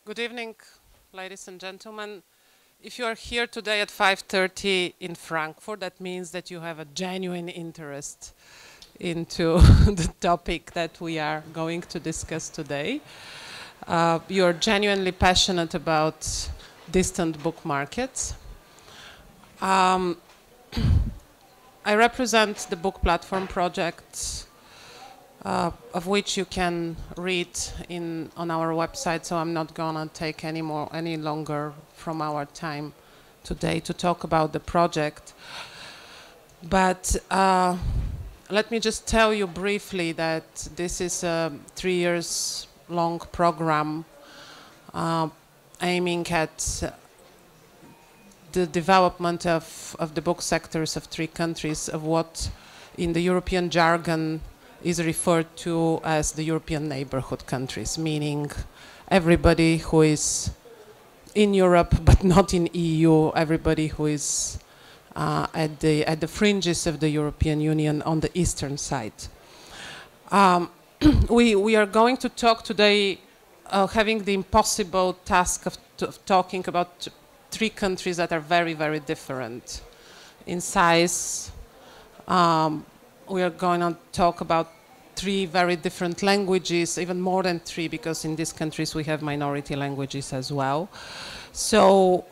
Good evening, ladies and gentlemen. If you are here today at 5:30 in Frankfurt, that means that you have a genuine interest into the topic that we are going to discuss today. You are genuinely passionate about distant book markets. I represent the book platform project, of which you can read on our website, so I'm not gonna take any longer from our time today to talk about the project. But let me just tell you briefly that this is a 3 years long program aiming at the development of the book sectors of 3 countries, of what in the European jargon is referred to as the European neighborhood countries, meaning everybody who is in Europe but not in EU, everybody who is at the fringes of the European Union on the eastern side. We are going to talk today, having the impossible task of talking about 3 countries that are very, very different in size. We are going to talk about 3 very different languages, even more than 3, because in these countries we have minority languages as well. So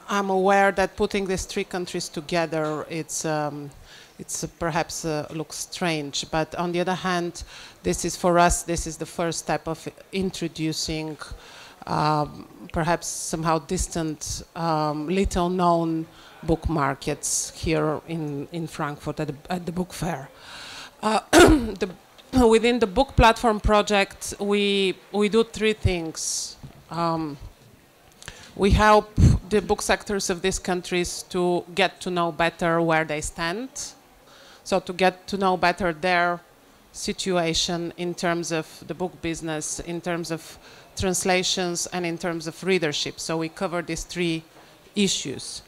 I'm aware that putting these 3 countries together, it's perhaps looks strange, but on the other hand, this is for us, this is the first step of introducing perhaps somehow distant, little known book markets here in Frankfurt at the book fair. Within the book platform project, we do 3 things. We help the book sectors of these countries to get to know better where they stand, so to get to know better their situation in terms of the book business, in terms of translations, and in terms of readership. So we cover these 3 issues.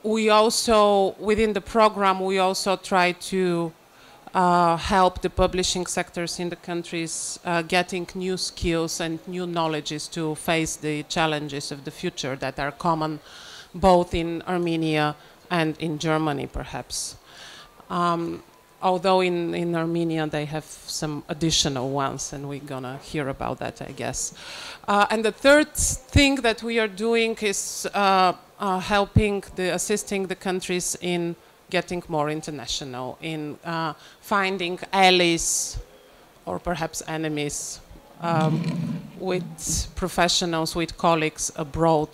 We also, within the program, we also try to help the publishing sectors in the countries getting new skills and new knowledges to face the challenges of the future that are common both in Armenia and in Germany, perhaps. Although in Armenia they have some additional ones, and we're gonna hear about that, I guess. And the third thing that we are doing is assisting the countries in getting more international, in finding allies or perhaps enemies with professionals, with colleagues abroad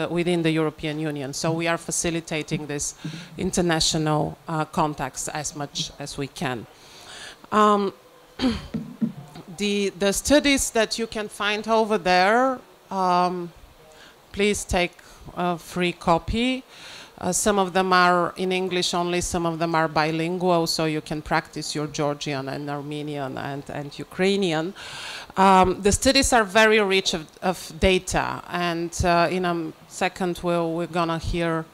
within the European Union. So we are facilitating this international contacts as much as we can. The studies that you can find over there, please take a free copy. Some of them are in English only, some of them are bilingual, so you can practice your Georgian and Armenian and Ukrainian. The studies are very rich of data, and in a second we're gonna hear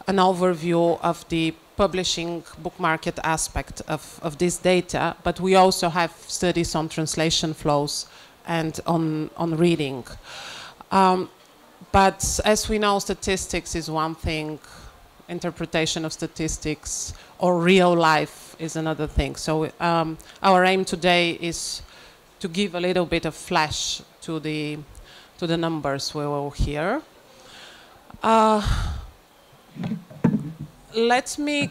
an overview of the publishing book market aspect of this data, but we also have studies on translation flows and on reading. But as we know, statistics is one thing, interpretation of statistics or real life is another thing. So our aim today is to give a little bit of flash to the numbers we will hear. Let me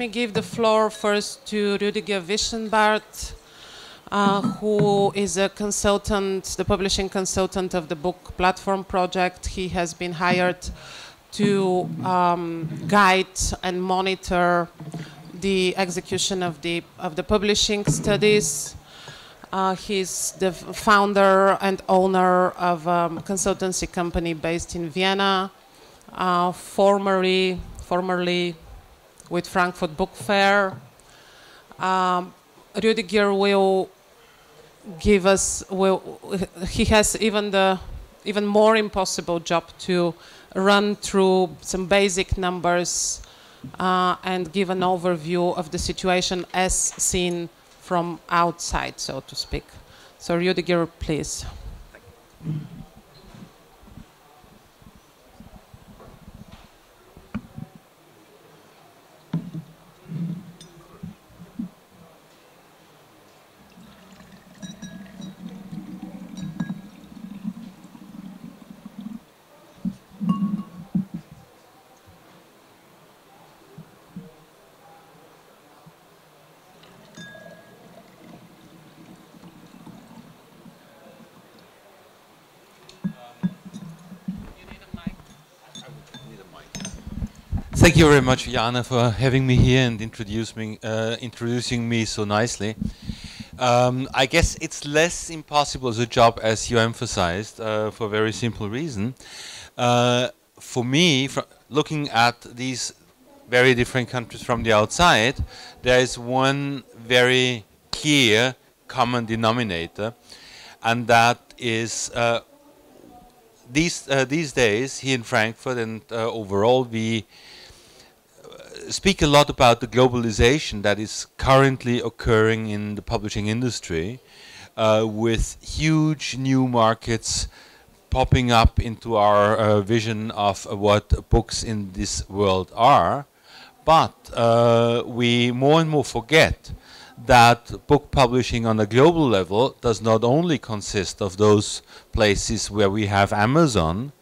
give the floor first to Rüdiger Wischenbart, who is a consultant, the publishing consultant of the book platform project. He has been hired to guide and monitor the execution of the publishing studies. He's the founder and owner of a consultancy company based in Vienna, formerly with Frankfurt Book Fair. Rüdiger will give us, he has even more impossible job to run through some basic numbers and give an overview of the situation as seen from outside, so to speak. So Rüdiger, please. Thank you very much, Yana, for having me here and introducing me so nicely. I guess it's less impossible as a job as you emphasized, for a very simple reason. For me, looking at these very different countries from the outside, there is one very clear common denominator, and that is these days here in Frankfurt and overall we speak a lot about the globalization that is currently occurring in the publishing industry, with huge new markets popping up into our vision of what books in this world are. But we more and more forget that book publishing on a global level does not only consist of those places where we have Amazon,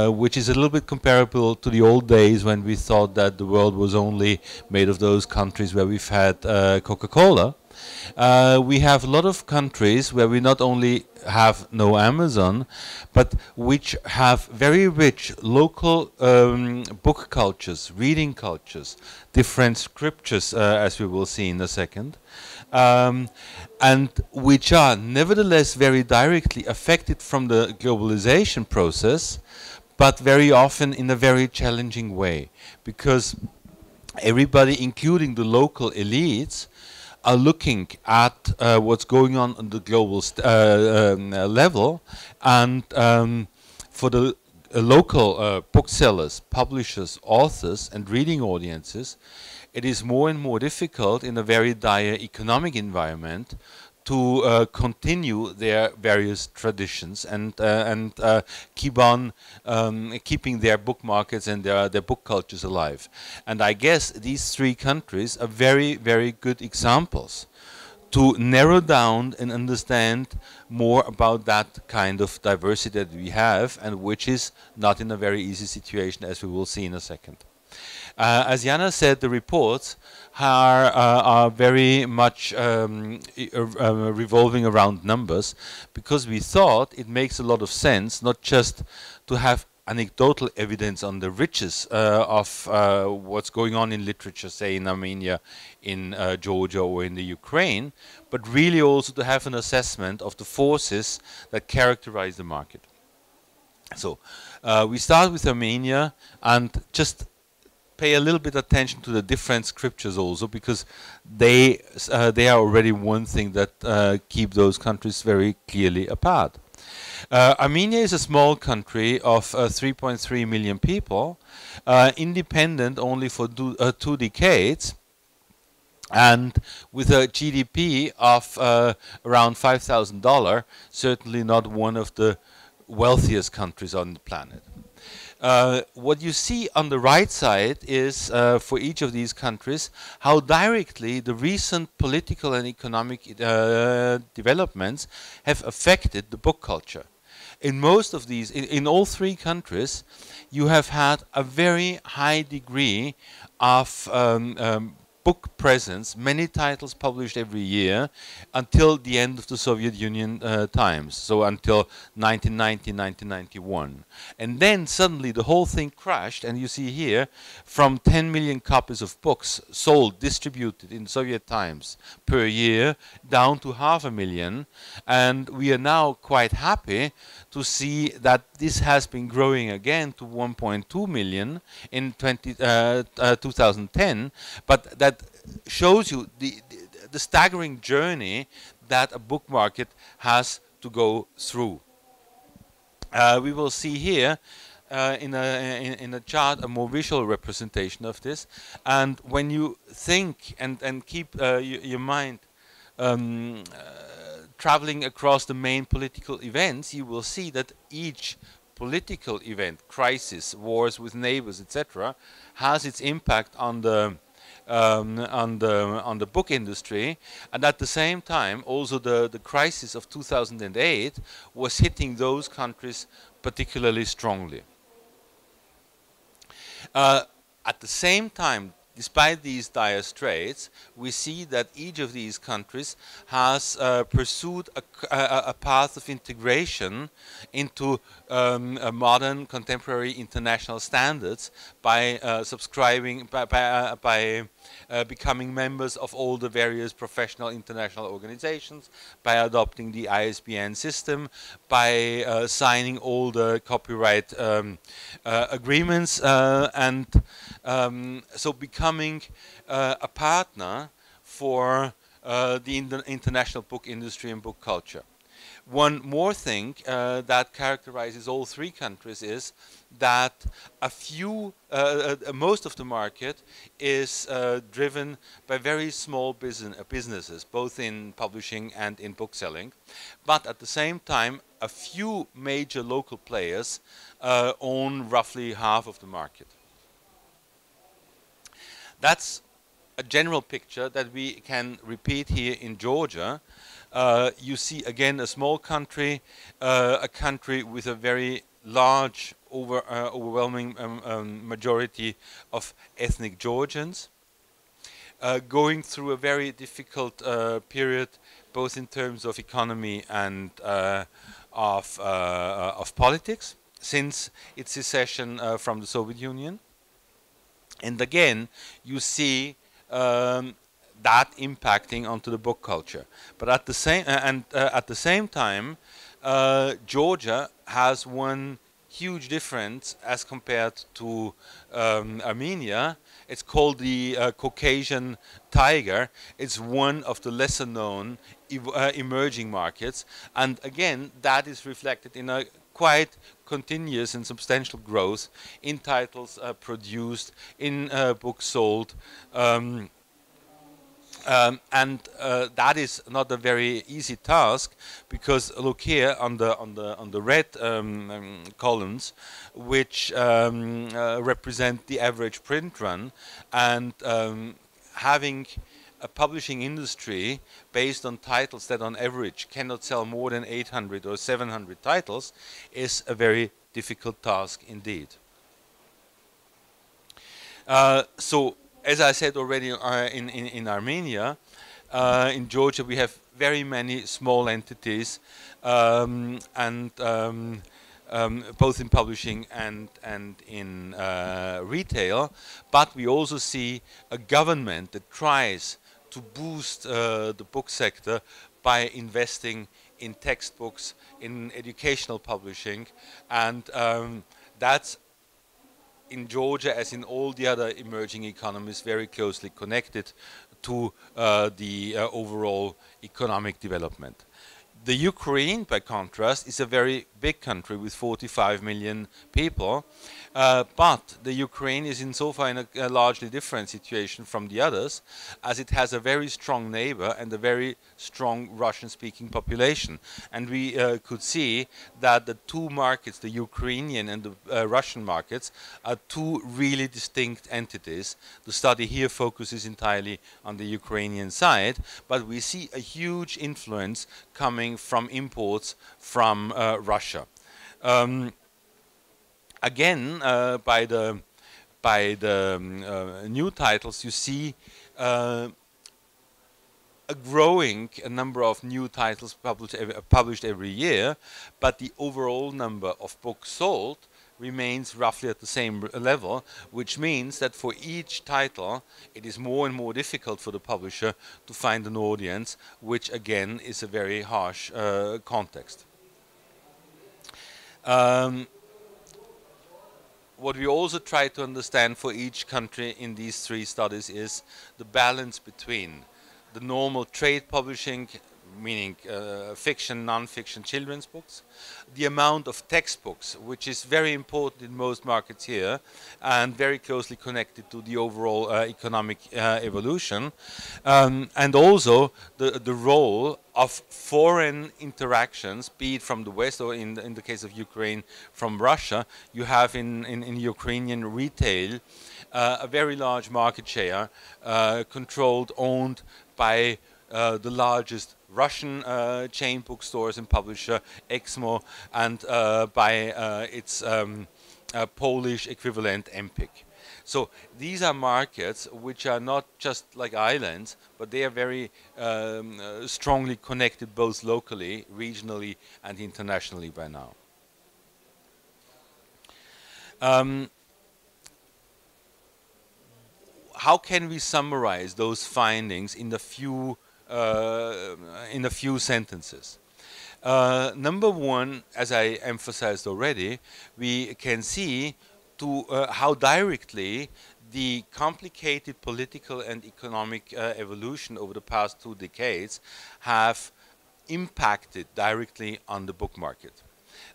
which is a little bit comparable to the old days when we thought that the world was only made of those countries where we've had Coca-Cola. We have a lot of countries where we not only have no Amazon, but which have very rich local book cultures, reading cultures, different scriptures, as we will see in a second, and which are nevertheless very directly affected from the globalization process, but very often in a very challenging way, because everybody, including the local elites, are looking at what's going on the global level, and for the local booksellers, publishers, authors, and reading audiences, it is more and more difficult in a very dire economic environment to continue their various traditions and keep on keeping their book markets and their book cultures alive. And I guess these three countries are very, very good examples to narrow down and understand more about that kind of diversity that we have, and which is not in a very easy situation, as we will see in a second. As Yana said, the reports are very much revolving around numbers, because we thought it makes a lot of sense not just to have anecdotal evidence on the riches of what's going on in literature, say in Armenia, in Georgia, or in the Ukraine, but really also to have an assessment of the forces that characterize the market. So we start with Armenia, and just pay a little bit attention to the different scriptures also, because they are already one thing that keep those countries very clearly apart. Armenia is a small country of 3.3 million people, independent only for 2 decades, and with a GDP of around $5,000, certainly not one of the wealthiest countries on the planet. What you see on the right side is, for each of these countries, how directly the recent political and economic developments have affected the book culture. In most of these, in all three countries, you have had a very high degree of book presence, many titles published every year, until the end of the Soviet Union times, so until 1990, 1991. And then suddenly the whole thing crashed, and you see here, from 10 million copies of books sold, distributed in Soviet times per year, down to 500,000, and we are now quite happy to see that this has been growing again to 1.2 million in 2010, but that shows you the staggering journey that a book market has to go through. We will see here in a chart a more visual representation of this, and when you think and keep your mind traveling across the main political events, you will see that each political event, crisis, wars with neighbors, etc., has its impact on the book industry, and at the same time, also the crisis of 2008 was hitting those countries particularly strongly. At the same time, despite these dire straits, we see that each of these countries has pursued a path of integration into modern, contemporary international standards by subscribing, by becoming members of all the various professional international organizations, by adopting the ISBN system, by signing all the copyright agreements, and so becoming a partner for the international book industry and book culture. One more thing that characterizes all three countries is that most of the market is driven by very small businesses, both in publishing and in bookselling. But at the same time, a few major local players own roughly half of the market. That's a general picture that we can repeat here in Georgia. You see again a small country, a country with a very large, overwhelming majority of ethnic Georgians, going through a very difficult period, both in terms of economy and of politics, since its secession from the Soviet Union. And again, you see that impacting onto the book culture. But at the same time, Georgia has one huge difference as compared to Armenia. It's called the Caucasian tiger. It's one of the lesser known emerging markets, and again that is reflected in a quite continuous and substantial growth in titles produced, in books sold, and that is not a very easy task, because look here on the red columns, which represent the average print run, and having a publishing industry based on titles that on average cannot sell more than 800 or 700 titles is a very difficult task indeed. So, as I said already in Armenia, in Georgia we have very many small entities, and both in publishing and in retail, but we also see a government that tries to boost the book sector by investing in textbooks, in educational publishing, and that's in Georgia, as in all the other emerging economies, very closely connected to the overall economic development. The Ukraine, by contrast, is a very big country with 45 million people, but the Ukraine is insofar in a largely different situation from the others, as it has a very strong neighbor and a very strong Russian-speaking population. And we could see that the two markets, the Ukrainian and the Russian markets, are two really distinct entities. The study here focuses entirely on the Ukrainian side, but we see a huge influence coming from imports from Russia. Again, by the new titles, you see a growing number of new titles published every year, but the overall number of books sold remains roughly at the same level, which means that for each title it is more and more difficult for the publisher to find an audience, which again is a very harsh context. What we also try to understand for each country in these three studies is the balance between the normal trade publishing, meaning fiction, non-fiction, children's books, the amount of textbooks, which is very important in most markets here and very closely connected to the overall economic evolution, and also the role of foreign interactions, be it from the West or in the case of Ukraine from Russia. You have in Ukrainian retail a very large market share, controlled, owned by the largest Russian chain bookstores and publisher, Exmo, and by its Polish equivalent Empik. So these are markets which are not just like islands, but they are very strongly connected both locally, regionally, and internationally by now. How can we summarize those findings in a few sentences? Number one, as I emphasized already, we can see how directly the complicated political and economic evolution over the past 2 decades have impacted directly on the book market.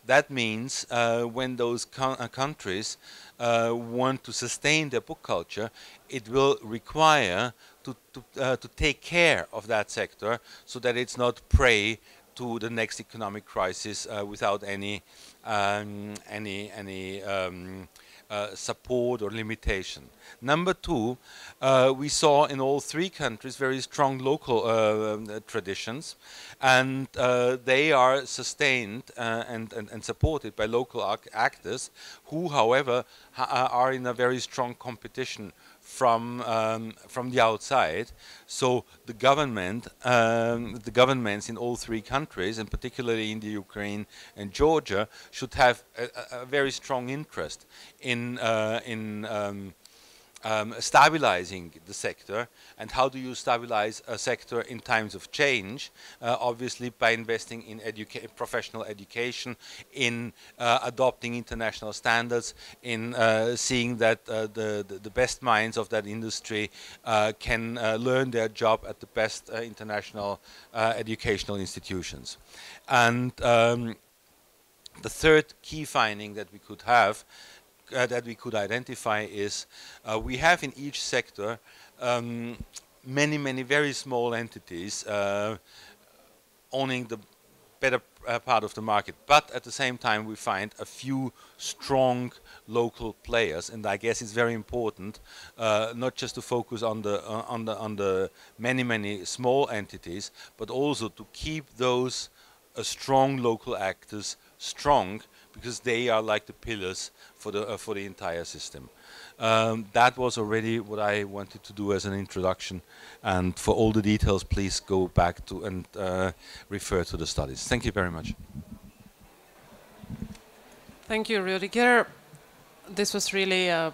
That means when those countries want to sustain their book culture, it will require to take care of that sector so that it's not prey to the next economic crisis without any support or limitation. Number two, we saw in all 3 countries very strong local traditions, and they are sustained and supported by local actors who, however, are in a very strong competition from the outside. So the governments in all 3 countries, and particularly in the Ukraine and Georgia, should have a very strong interest in stabilizing the sector. And how do you stabilize a sector in times of change? Obviously by investing in professional education, in adopting international standards, in seeing that the best minds of that industry can learn their job at the best international educational institutions. And the third key finding that we could have, that we could identify, is we have in each sector many very small entities owning the better part of the market, but at the same time we find a few strong local players. And I guess it's very important not just to focus on the many small entities, but also to keep those strong local actors strong, because they are like the pillars for the entire system. That was already what I wanted to do as an introduction, and for all the details please go back to and refer to the studies. Thank you very much. Thank you, Rüdiger. This was really a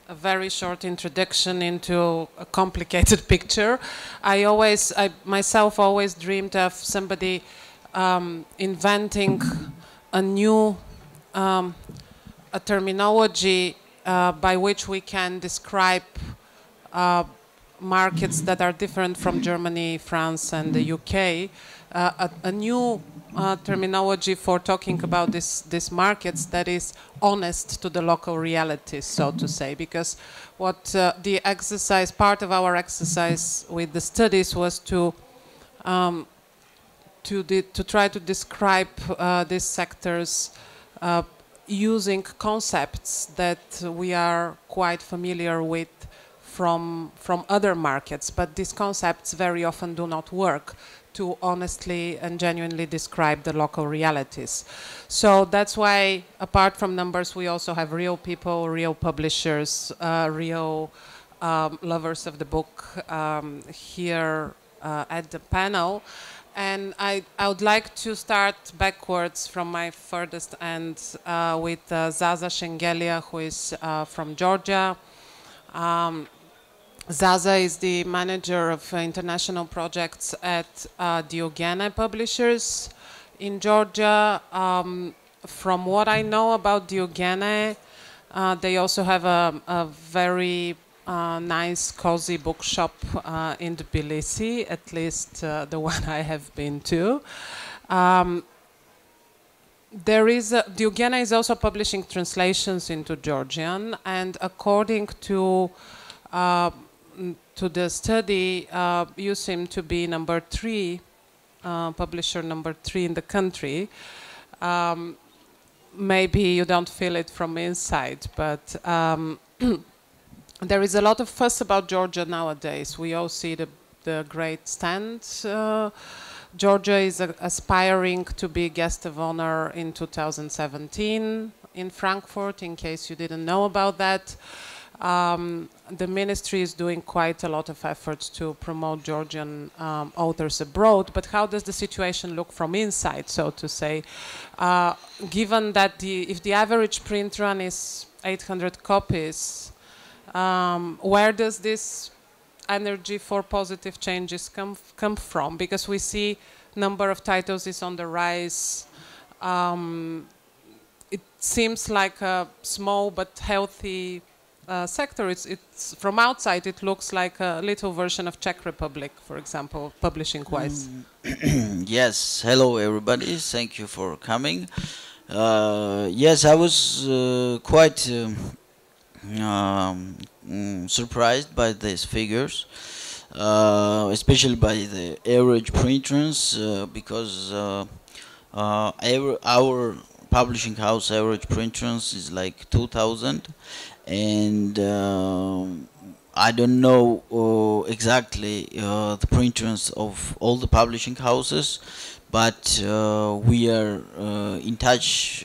very short introduction into a complicated picture. I myself always dreamed of somebody inventing a new a terminology by which we can describe markets that are different from Germany, France, and the UK. A new terminology for talking about these markets that is honest to the local realities, so to say, because what the exercise, part of our exercise with the studies was to try to describe these sectors using concepts that we are quite familiar with from other markets, but these concepts very often do not work to honestly and genuinely describe the local realities. So that's why, apart from numbers, we also have real people, real publishers, real lovers of the book here at the panel. And I would like to start backwards from my furthest end with Zaza Shengelia, who is from Georgia. Zaza is the manager of international projects at Diogene Publishers in Georgia. From what I know about Diogene, they also have a very nice, cozy bookshop in Tbilisi, at least the one I have been to. Diogene is also publishing translations into Georgian, and according to the study, you seem to be number 3, publisher number 3 in the country. Maybe you don't feel it from inside, but there is a lot of fuss about Georgia nowadays. We all see the great stand. Georgia is aspiring to be guest of honor in 2017 in Frankfurt, in case you didn't know about that. The ministry is doing quite a lot of efforts to promote Georgian authors abroad, but how does the situation look from inside, so to say? Given that if the average print run is 800 copies, where does this energy for positive changes come from? Because we see number of titles is on the rise. It seems like a small but healthy sector. It's from outside it looks like a little version of Czech Republic, for example, publishing wise. Yes, hello everybody, thank you for coming. Yes, I was quite surprised by these figures, especially by the average print runs, because our publishing house average print runs is like 2,000, and I don't know exactly the print runs of all the publishing houses, but we are in touch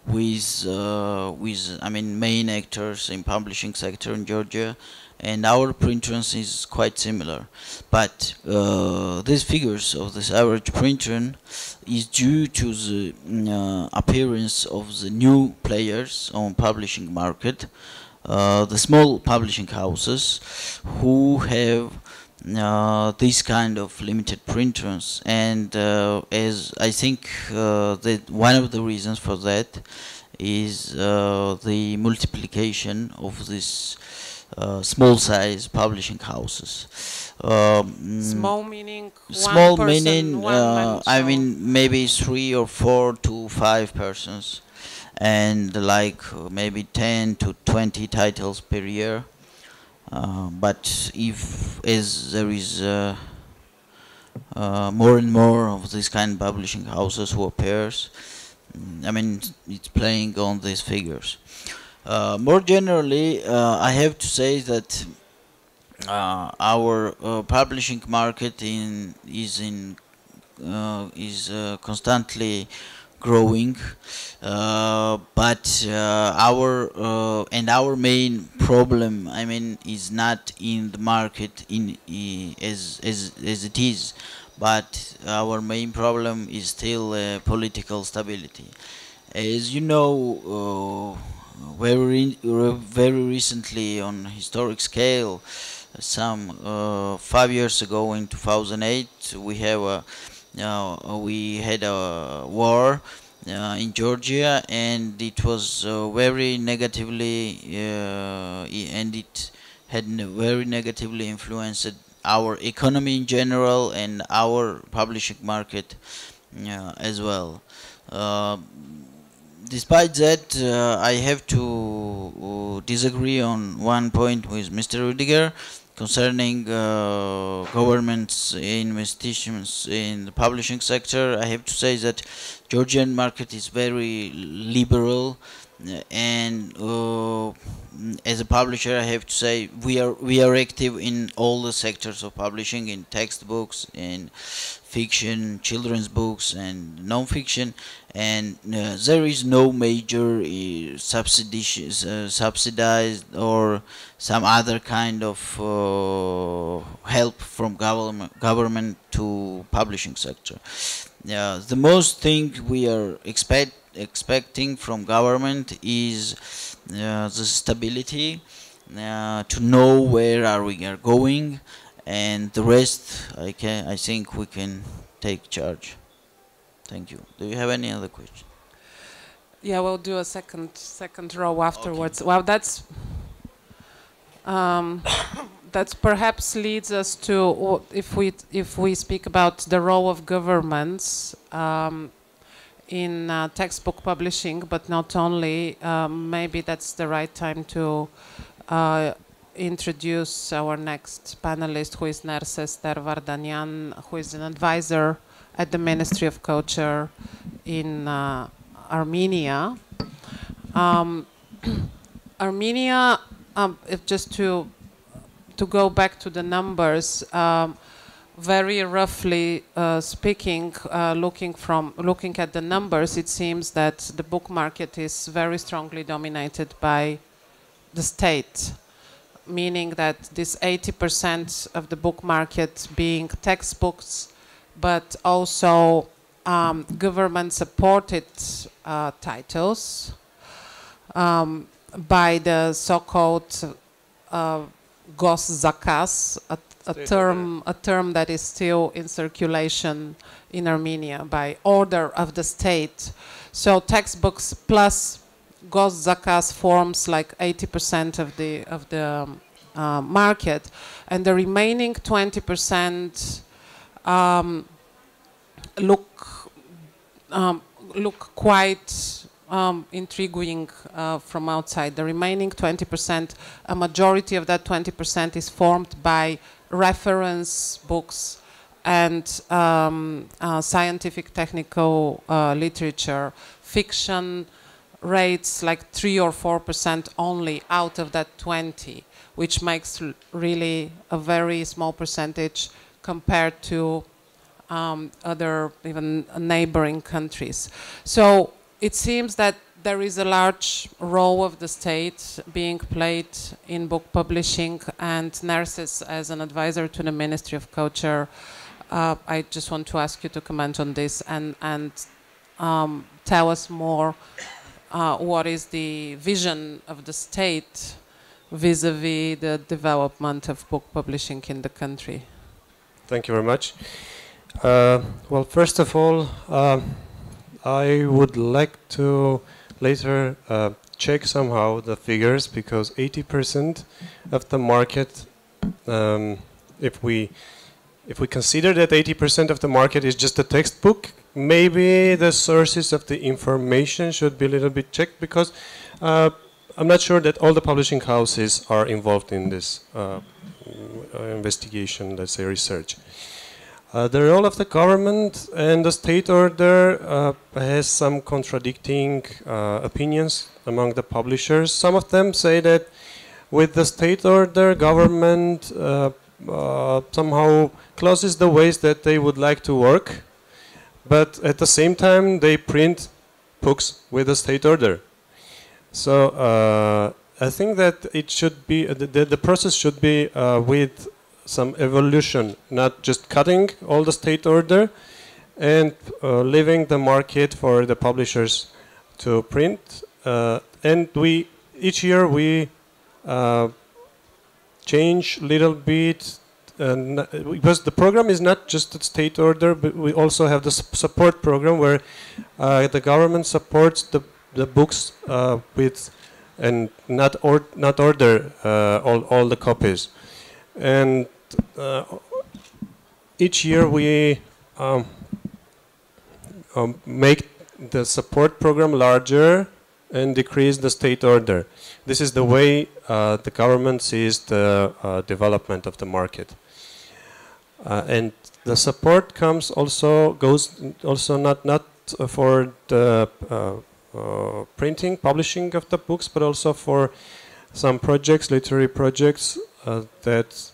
with I mean main actors in publishing sector in Georgia, and our print runs is quite similar. But these figures of this average print run is due to the appearance of the new players on publishing market, the small publishing houses who have this kind of limited print runs, and as I think that one of the reasons for that is the multiplication of this small size publishing houses. Small meaning small one person, meaning I mean maybe 3 or 4 to 5 persons, and like maybe 10 to 20 titles per year. But as there is more and more of this kind of publishing houses who appears, I mean it's playing on these figures. More generally, I have to say that our publishing market is constantly growing, but our main problem, I mean, is not in the market as it is, but our main problem is still political stability. As you know, very recently on historic scale, some 5 years ago in 2008, we had a war in Georgia, and it was very negatively and it had very negatively influenced our economy in general and our publishing market as well. Despite that, I have to disagree on one point with Mr. Rüdiger concerning government's investitions in the publishing sector. I have to say that Georgian market is very liberal, and as a publisher, I have to say we are active in all the sectors of publishing, in textbooks, in fiction, children's books, and non-fiction, and there is no major subsidized or some other kind of help from government to publishing sector. The most thing we are expecting from government is the stability, to know where we are going, and the rest I think we can take charge. Thank you. Do you have any other question? Yeah, we'll do a second row afterwards. Okay. Well, that's that perhaps leads us to, if we speak about the role of governments in textbook publishing, but not only, maybe that's the right time to introduce our next panelist, who is Nerses Ter-Vardanyan, who is an advisor at the Ministry of Culture in Armenia. Armenia, just to go back to the numbers, very roughly speaking, looking at the numbers, it seems that the book market is very strongly dominated by the state, meaning that this 80% of the book market being textbooks, but also government-supported titles by the so-called Goszakaz, a term that is still in circulation in Armenia, by order of the state. So textbooks plus Goszakaz forms like 80% of the market, and the remaining 20% look quite intriguing from outside. The remaining 20%, a majority of that 20% is formed by reference books and scientific technical literature. Fiction rates like 3 or 4% only out of that 20, which makes really a very small percentage compared to other even neighboring countries. So it seems that there is a large role of the state being played in book publishing, and Nerses, as an advisor to the Ministry of Culture, I just want to ask you to comment on this and tell us more what is the vision of the state vis-a-vis the development of book publishing in the country. Thank you very much. Well, first of all, I would like to later check somehow the figures, because 80% of the market, if we consider that 80% of the market is just a textbook, maybe the sources of the information should be a little bit checked, because I'm not sure that all the publishing houses are involved in this investigation, let's say research. The role of the government and the state order has some contradicting opinions among the publishers. Some of them say that with the state order, government somehow closes the ways that they would like to work, but at the same time they print books with the state order. So I think that it should be the process should be with some evolution, not just cutting all the state order and leaving the market for the publishers to print. And each year we change little bit, because the program is not just a state order, but we also have the support program where the government supports the books with and not order all the copies. And each year we make the support program larger and decrease the state order. This is the way the government sees the development of the market. And the support goes also not for the printing, publishing of the books, but also for some projects, literary projects that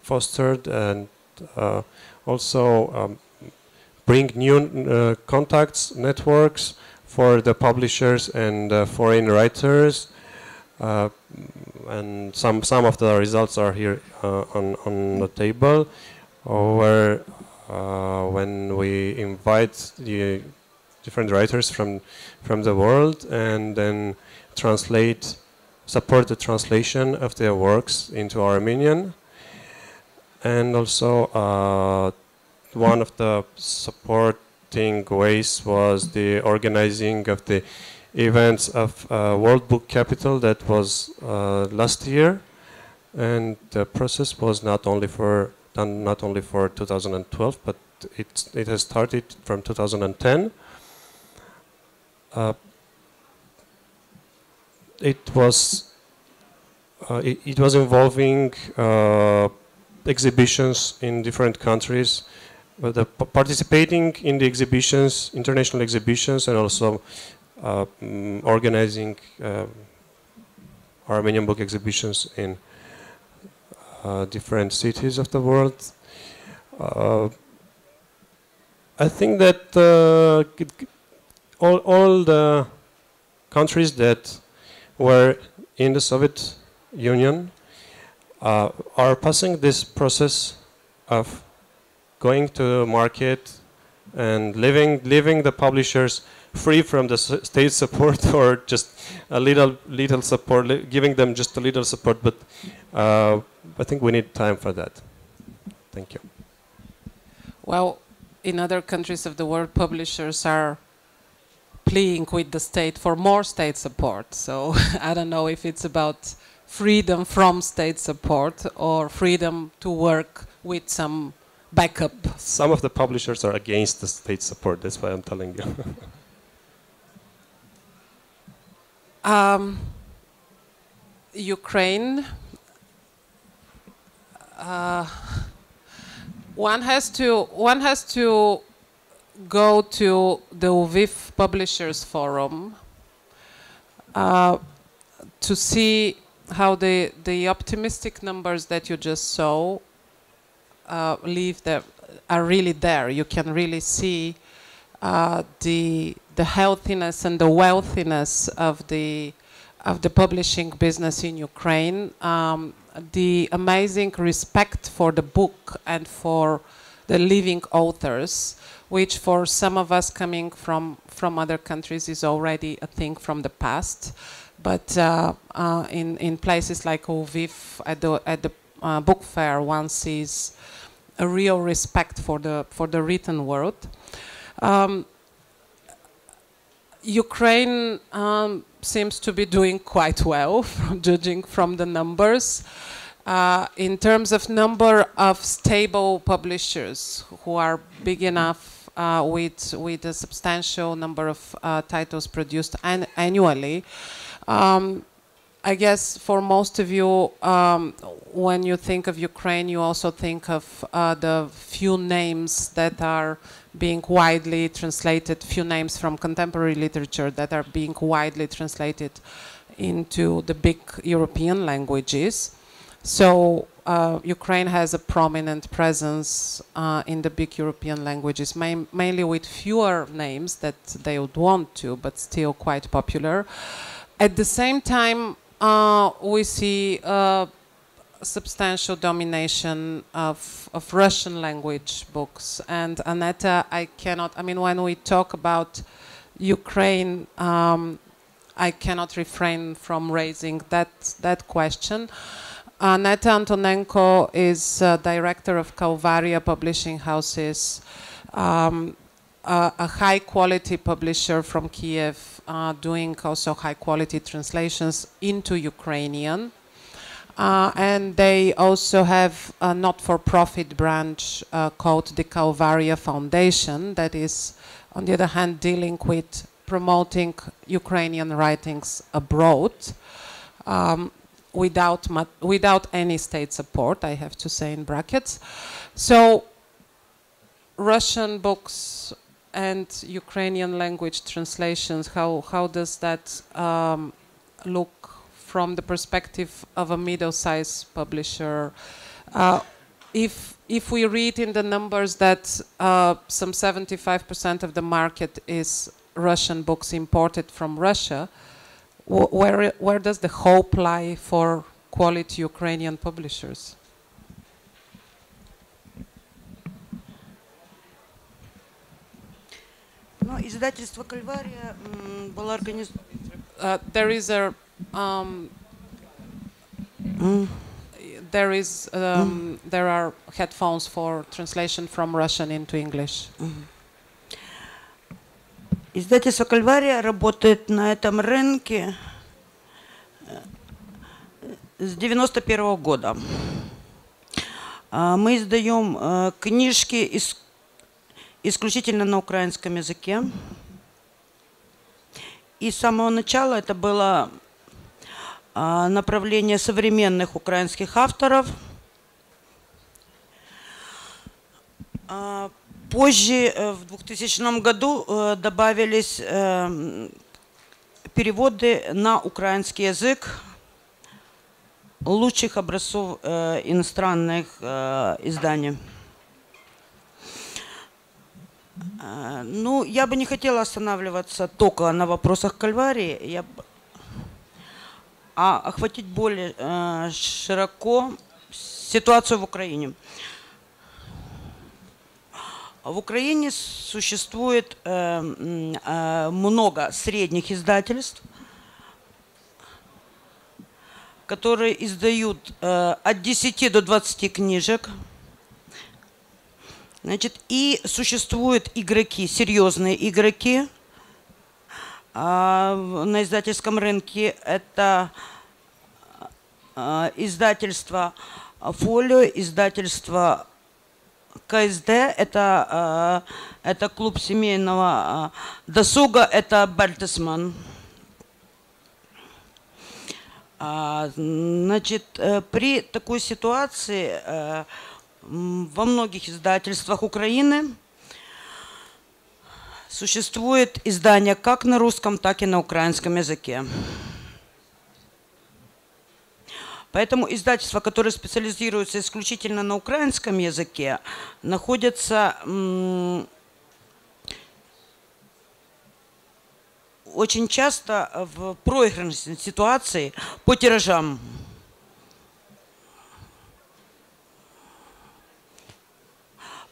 fostered and also bring new contacts, networks for the publishers and foreign writers. And some of the results are here on the table, where when we invite the different writers from the world and then support the translation of their works into Armenian. And also one of the supporting ways was the organizing of the events of World Book Capital that was last year, and the process was not only for 2012, but it has started from 2010. It was involving exhibitions in different countries, participating in the exhibitions, international exhibitions, and also organizing Armenian book exhibitions in different cities of the world. I think that all the countries that were in the Soviet Union are passing this process of going to market and leaving the publishers free from the state support, or just a little support, giving them just a little support. But I think we need time for that. Thank you. Well, in other countries of the world, publishers are pleading with the state for more state support. So I don't know if it's about freedom from state support or freedom to work with some backup. Some of the publishers are against the state support. That's why I'm telling you. Ukraine. One has to go to the Lviv Publishers Forum to see how the optimistic numbers that you just saw are really there. You can really see the healthiness and the wealthiness of the publishing business in Ukraine. The amazing respect for the book and for the living authors, which for some of us coming from other countries is already a thing from the past. But in places like Lviv, at the book fair, one sees a real respect for the written word. Ukraine seems to be doing quite well, judging from the numbers. In terms of number of stable publishers who are big enough with a substantial number of titles produced annually, I guess for most of you, when you think of Ukraine, you also think of the few names that are being widely translated, few names from contemporary literature that are being widely translated into the big European languages. So Ukraine has a prominent presence in the big European languages, mainly with fewer names that they would want to, but still quite popular. At the same time, we see substantial domination of Russian language books. And Annetta, when we talk about Ukraine, I cannot refrain from raising that question. Annetta Antonenko is director of Calvaria Publishing Houses, a high-quality publisher from Kiev, doing also high-quality translations into Ukrainian. And they also have a not-for-profit branch called the Calvaria Foundation that is, on the other hand, dealing with promoting Ukrainian writings abroad without any state support, I have to say in brackets. So Russian books and Ukrainian language translations, how does that look from the perspective of a middle-sized publisher? If we read in the numbers that some 75% of the market is Russian books imported from Russia, where does the hope lie for quality Ukrainian publishers? Издательство «Кальвария» было организовано. There are headphones for translation from Russian into English. Издательство «Calvaria» работает на этом рынке с 1991 года. Мы издаем книжки исключительно на украинском языке. И с самого начала это было направление современных украинских авторов. Позже, в 2000 году, добавились переводы на украинский язык лучших образцов иностранных изданий. Ну, я бы не хотела останавливаться только на вопросах Кальварии, а охватить более широко ситуацию в Украине. В Украине существует много средних издательств, которые издают от 10 до 20 книжек. Значит, и существуют игроки, серьезные игроки на издательском рынке. Это издательство «Фолио», издательство КСД, это клуб семейного досуга, это Бертесман. Значит, при такой ситуации во многих издательствах Украины существует издание как на русском, так и на украинском языке. Поэтому издательства, которые специализируются исключительно на украинском языке, находятся очень часто в проигрышной ситуации по тиражам.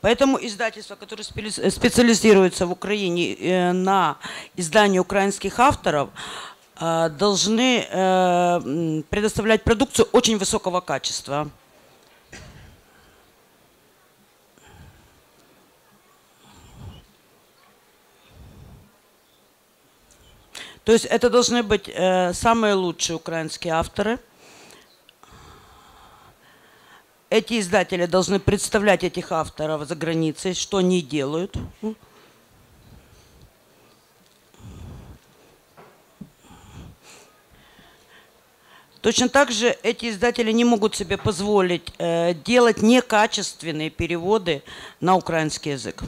Поэтому издательства, которые специализируются в Украине на издании украинских авторов, должны предоставлять продукцию очень высокого качества. То есть это должны быть самые лучшие украинские авторы. Эти издатели должны представлять этих авторов за границей, что они делают. Точно так же эти издатели не могут себе позволить делать некачественные переводы на украинский язык.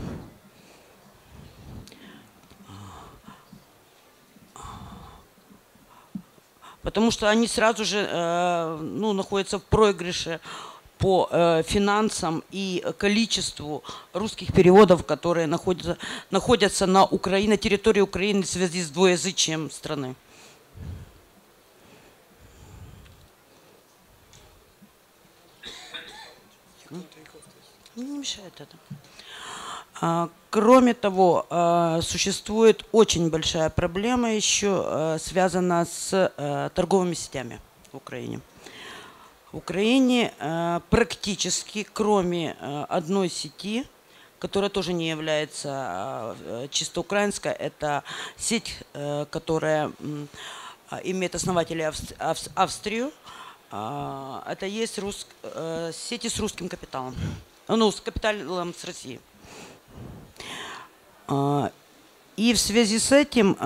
Потому что они сразу же находятся в проигрыше по финансам и количеству русских переводов, которые находятся на территории Украины в связи с двуязычием страны. Не мешает это. Кроме того, существует очень большая проблема еще, связанная с торговыми сетями в Украине. В Украине практически, кроме одной сети, которая тоже не является чисто украинской, это сеть, которая имеет основателей Австрию, это есть сети с русским капиталом, с капиталом с России. И в связи с этим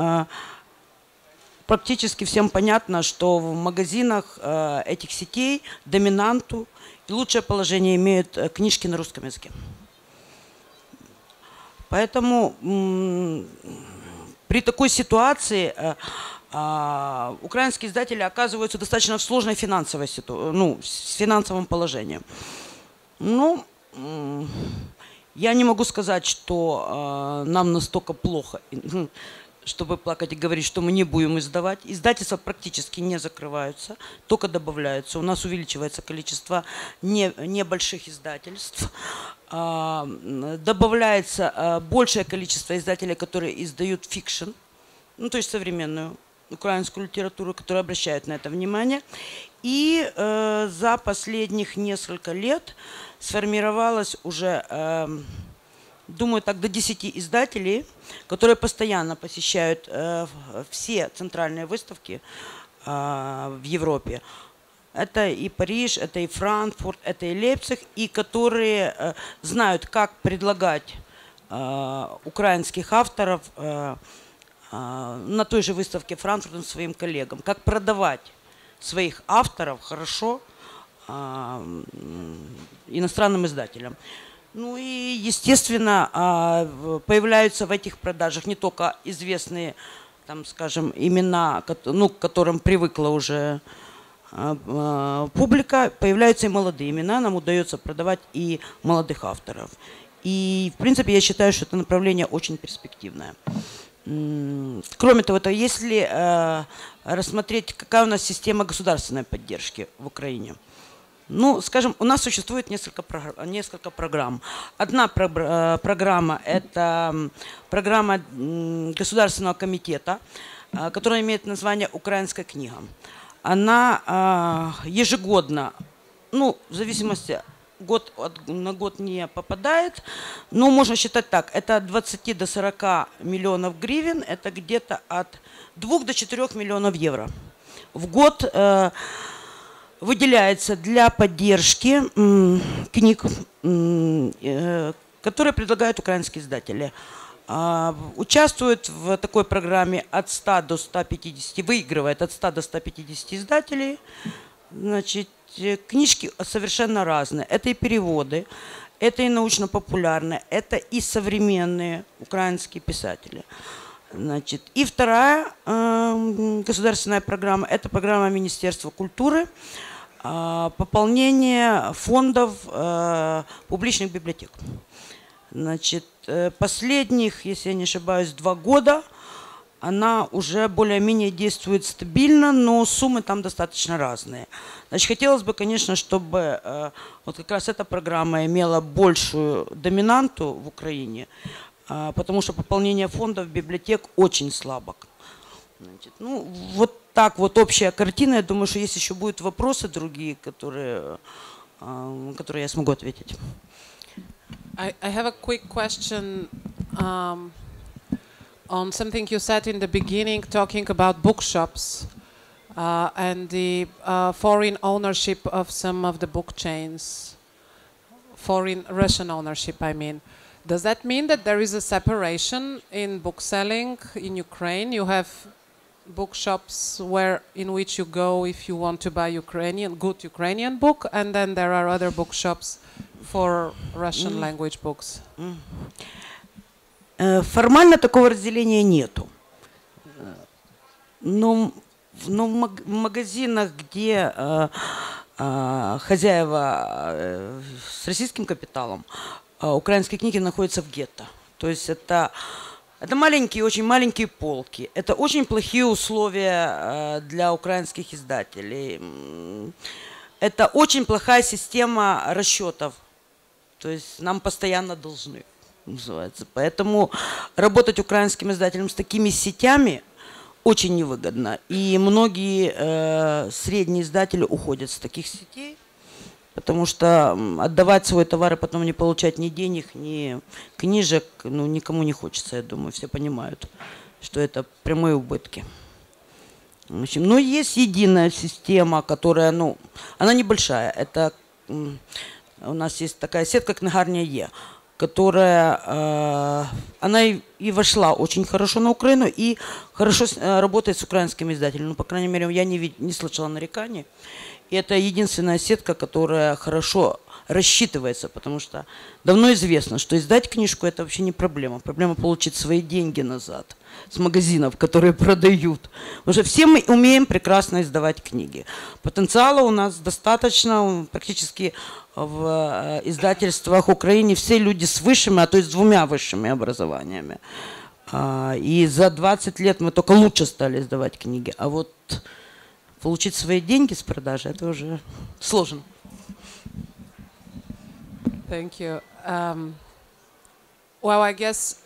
практически всем понятно, что в магазинах этих сетей доминанту и лучшее положение имеют книжки на русском языке. Поэтому при такой ситуации украинские издатели оказываются достаточно в сложной финансовой ситуации, с финансовым положением. Я не могу сказать, что нам настолько плохо, чтобы плакать и говорить, что мы не будем издавать. Издательства практически не закрываются, только добавляются. У нас увеличивается количество небольших издательств. Добавляется большее количество издателей, которые издают фикшн, то есть современную украинскую литературу, которые обращают на это внимание. И за последних несколько лет сформировалась уже думаю, так до 10 издателей, которые постоянно посещают все центральные выставки в Европе. Это и Париж, это и Франкфурт, это и Лейпциг, и которые знают, как предлагать украинских авторов на той же выставке Франкфурта своим коллегам, как продавать своих авторов хорошо иностранным издателям. Ну и, естественно, появляются в этих продажах не только известные, там, скажем, имена, ну, к которым привыкла уже публика, появляются и молодые имена, нам удается продавать и молодых авторов. И, в принципе, я считаю, что это направление очень перспективное. Кроме того, если рассмотреть, какая у нас система государственной поддержки в Украине. Ну, скажем, у нас существует несколько программ. Одна программа – это программа Государственного комитета, которая имеет название «Украинская книга». Она ежегодно, ну, в зависимости, год на год не попадает, но можно считать так, это от 20 до 40 миллионов гривен, это где-то от 2 до 4 миллионов евро. В год выделяется для поддержки книг, которые предлагают украинские издатели. Участвуют в такой программе от 100 до 150, выигрывает от 100 до 150 издателей. Значит, книжки совершенно разные. Это и переводы, это и научно-популярные, это и современные украинские писатели. Значит, и вторая государственная программа – это программа Министерства культуры, пополнение фондов публичных библиотек. Значит, последних, если я не ошибаюсь, 2 года она уже более-менее действует стабильно, но суммы там достаточно разные. Значит, хотелось бы, конечно, чтобы вот как раз эта программа имела большую доминанту в Украине, потому что пополнение фондов библиотек очень слабо. Значит, ну, вот так вот общая картина. Я думаю, что есть еще будут вопросы другие, которые я смогу ответить. I have a quick question on something you said in the beginning, talking about bookshops and the foreign ownership of some of the book chains, foreign Russian ownership, I mean. Does that mean that there is a separation in bookselling in Ukraine? You have bookshops in which you go if you want to buy good Ukrainian book, and then there are other bookshops for Russian language books. Формально такого разделения нету. Но в магазинах, где хозяева с российским капиталом, украинские книги находятся в гетто. То есть это маленькие, очень маленькие полки. Это очень плохие условия для украинских издателей. Это очень плохая система расчетов. То есть нам постоянно должны, называется. Поэтому работать украинским издателям с такими сетями очень невыгодно. И многие средние издатели уходят с таких сетей, потому что отдавать свой товар и потом не получать ни денег, ни книжек, ну, никому не хочется, я думаю, все понимают, что это прямые убытки. В общем, но есть единая система, которая, ну, она небольшая. Это у нас есть такая сетка Calvaria, которая, она и вошла очень хорошо на Украину и хорошо работает с украинскими издателями. Ну, по крайней мере, я не слышала нареканий. И это единственная сетка, которая хорошо рассчитывается, потому что давно известно, что издать книжку – это вообще не проблема. Проблема получить свои деньги назад с магазинов, которые продают. Потому что все мы умеем прекрасно издавать книги. Потенциала у нас достаточно, практически в издательствах Украины все люди с высшими, а то есть с 2 высшими образованиями. И за 20 лет мы только лучше стали издавать книги. А вот получить свои деньги с продажи – это уже сложно. Thank you. Well, I guess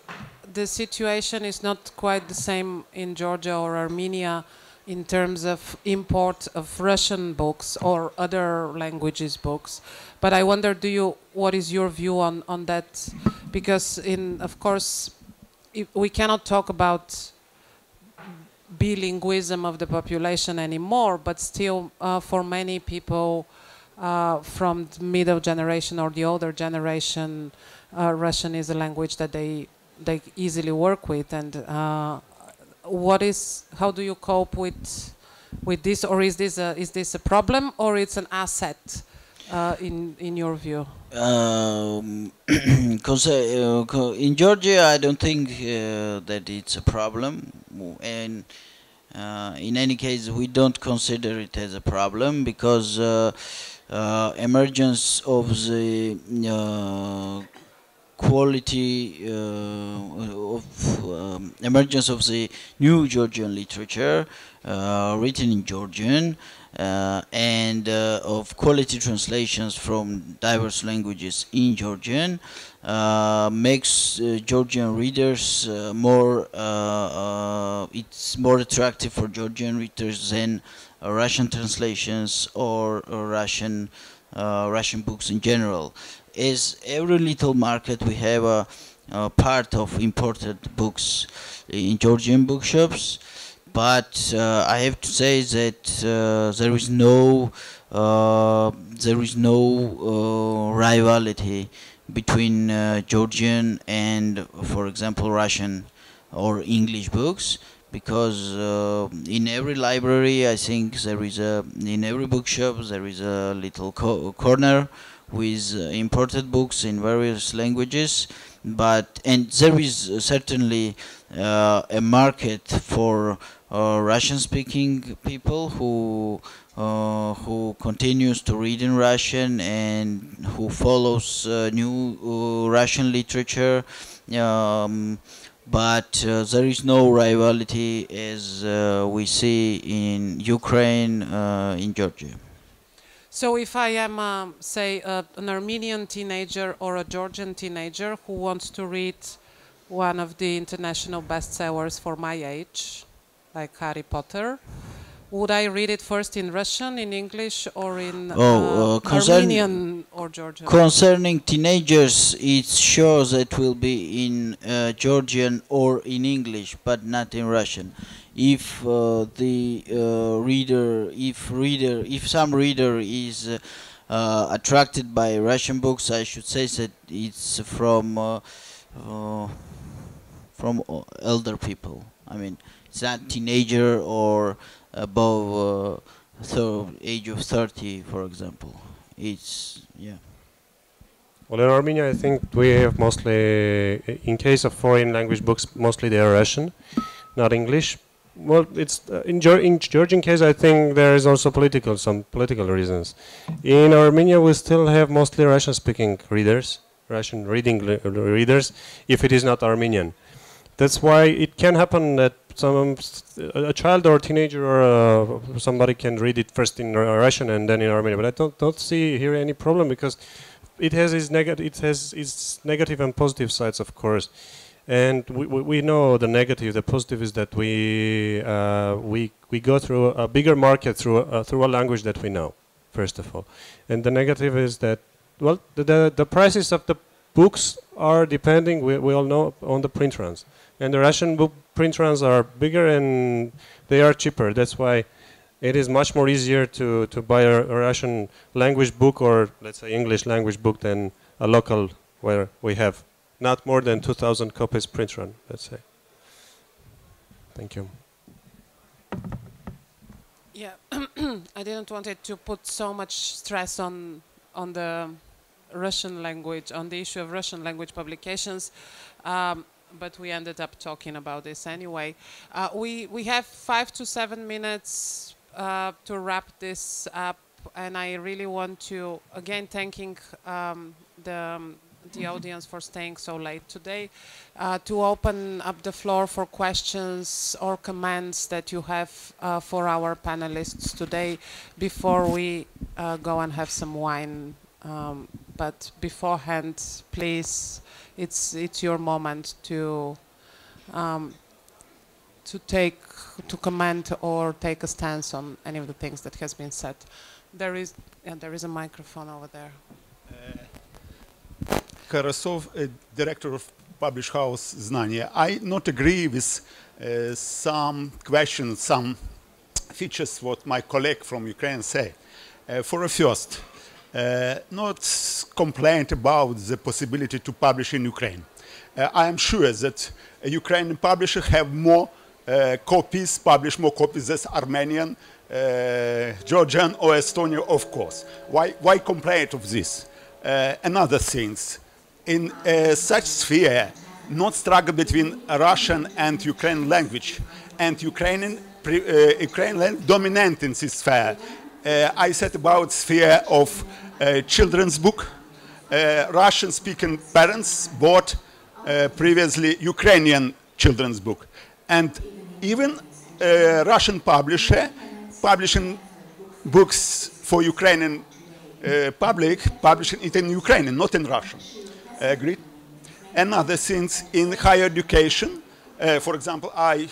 the situation is not quite the same in Georgia or Armenia in terms of import of Russian books or other languages books. But I wonder, what is your view on that? because of course, we cannot talk about bilingualism of the population anymore, but still for many people from the middle generation or the older generation, Russian is a language that they easily work with. And how do you cope with this, or is this a problem, or it's an asset in your view? In Georgia, I don't think that it's a problem, and in any case, we don't consider it as a problem, because emergence of the emergence of the new Georgian literature written in Georgian and of quality translations from diverse languages in Georgian makes Georgian readers it's more attractive for Georgian readers than Russian translations or Russian books in general. As every little market, we have a part of imported books in Georgian bookshops, but I have to say that there is no rivalry between Georgian and, for example, Russian or English books, because in every library, I think in every bookshop there is a little corner with imported books in various languages, and there is certainly a market for Russian-speaking people who continues to read in Russian and who follows new Russian literature. But there is no rivalry as we see in Ukraine, in Georgia. So if I am, say, an Armenian teenager or a Georgian teenager who wants to read one of the international bestsellers for my age, like Harry Potter, would I read it first in Russian, in English, or in Armenian or Georgian? Concerning teenagers, it's sure that will be in Georgian or in English, but not in Russian. If if some reader is attracted by Russian books, I should say that it's from elder people. I mean, it's not teenager or above age of 30, for example. Well, in Armenia, I think we have mostly, in case of foreign language books, mostly they are Russian, not English. Well, it's in Georgian case, I think there is also some political reasons. In Armenia, we still have mostly Russian-speaking readers, Russian reading readers, if it is not Armenian. That's why it can happen that a child or a teenager or somebody can read it first in Russian and then in Armenian. But I don't see here any problem, because it has its negative and positive sides, of course. And we know the negative. The positive is that we go through a bigger market through a language that we know, first of all. And the negative is that, well, the prices of the books are depending, we all know, on the print runs. And the Russian book print runs are bigger and they are cheaper. That's why it is much more easier to buy a Russian language book, or let's say English language book, than a local where we have not more than 2,000 copies print run, let's say. Thank you. Yeah, I didn't want it to put so much stress on the Russian language, on the issue of Russian language publications, but we ended up talking about this anyway. We have 5 to 7 minutes to wrap this up, and I really want to, again, thanking the audience for staying so late today, to open up the floor for questions or comments that you have for our panelists today before we go and have some wine. But beforehand, please, it's your moment to comment or take a stance on any of the things that has been said. There is a microphone over there. Karasov, director of Publish House Znania. I not agree with some questions, some features what my colleague from Ukraine say. For a first, not complaint about the possibility to publish in Ukraine. I am sure that Ukrainian publishers have more copies, publish more copies than Armenian, Georgian or Estonian, of course. Why complain of this? Another things, in such sphere, not struggle between Russian and Ukrainian language, and Ukrainian language dominant in this sphere. I said about sphere of children's book. Russian-speaking parents bought previously Ukrainian children's book, and even Russian publisher publishing books for Ukrainian public, publishing it in Ukrainian, not in Russian. Agreed? Another things in higher education. For example, I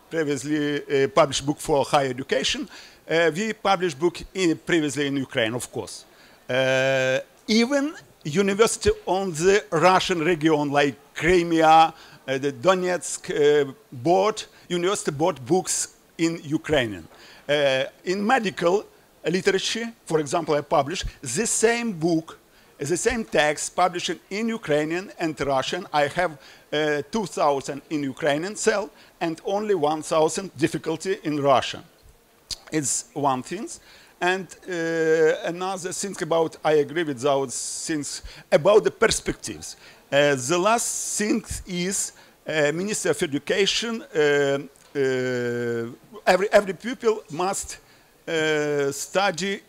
previously published book for higher education. We published book previously in Ukraine, of course. Even university on the Russian region, like Crimea, the Donetsk university bought books in Ukrainian. In medical literature, for example, I published the same book, the same text published in Ukrainian and Russian. I have 2,000 in Ukrainian sell and only 1,000 difficulty in Russian. It's one thing. And another thing about, I agree with those things, about the perspectives. The last thing is Minister of Education, every pupil must study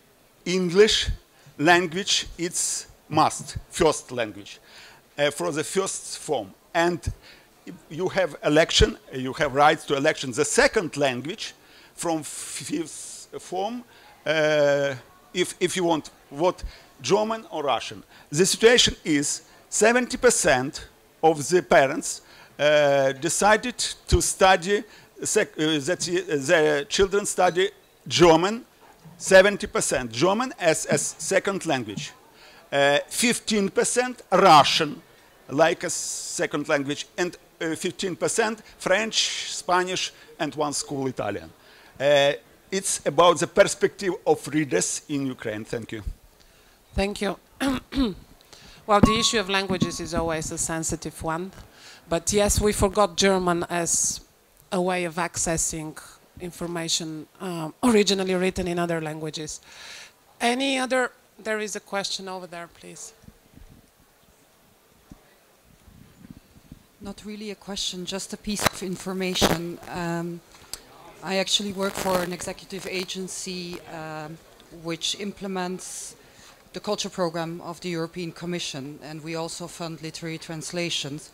English language, it's must, first language, for the first form. And you have election, you have rights to election. The second language from fifth form, if you want, what, German or Russian. The situation is 70% of the parents decided to study, that their children study German, 70% German as second language. 15% Russian, like a second language, and 15% French, Spanish, and one school Italian. It's about the perspective of readers in Ukraine. Thank you. Thank you. Well, the issue of languages is always a sensitive one. But yes, we forgot German as a way of accessing information originally written in other languages. Any other? There is a question over there, please. Not really a question, just a piece of information. I actually work for an executive agency which implements the culture program of the European Commission, and we also fund literary translations.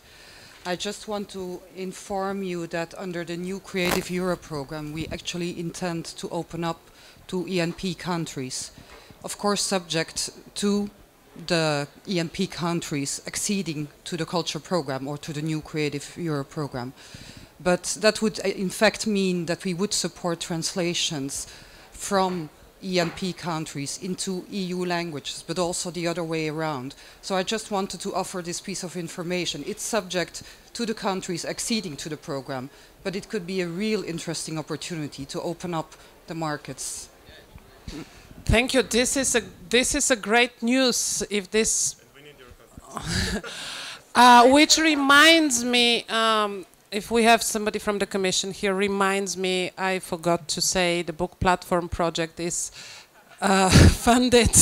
I just want to inform you that under the new Creative Europe program, we actually intend to open up to ENP countries. Of course, subject to the ENP countries acceding to the culture program or to the new Creative Europe program. But that would in fact mean that we would support translations from ENP countries into EU languages, but also the other way around. So I just wanted to offer this piece of information. It's subject to the countries acceding to the program, but it could be a real interesting opportunity to open up the markets. Thank you. This is a great news. If this, which reminds me, if we have somebody from the Commission here, reminds me, I forgot to say, the book platform project is funded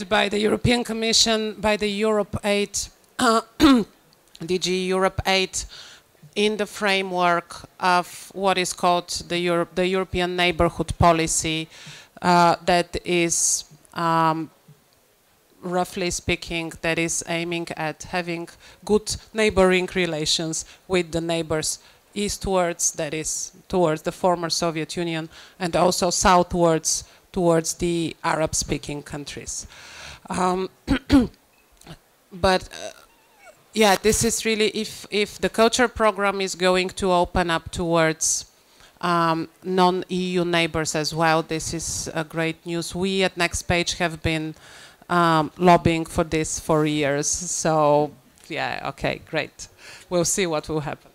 by the European Commission, by the Europe 8, DG Europe 8, in the framework of what is called the European Neighborhood Policy, that is, roughly speaking, that is aiming at having good neighboring relations with the neighbors eastwards, that is towards the former Soviet Union, and also southwards towards the Arab-speaking countries. But yeah, this is really, if the culture program is going to open up towards non-EU neighbors as well, this is a great news. We at Next Page have been lobbying for this for years. So, yeah, okay, great. We'll see what will happen.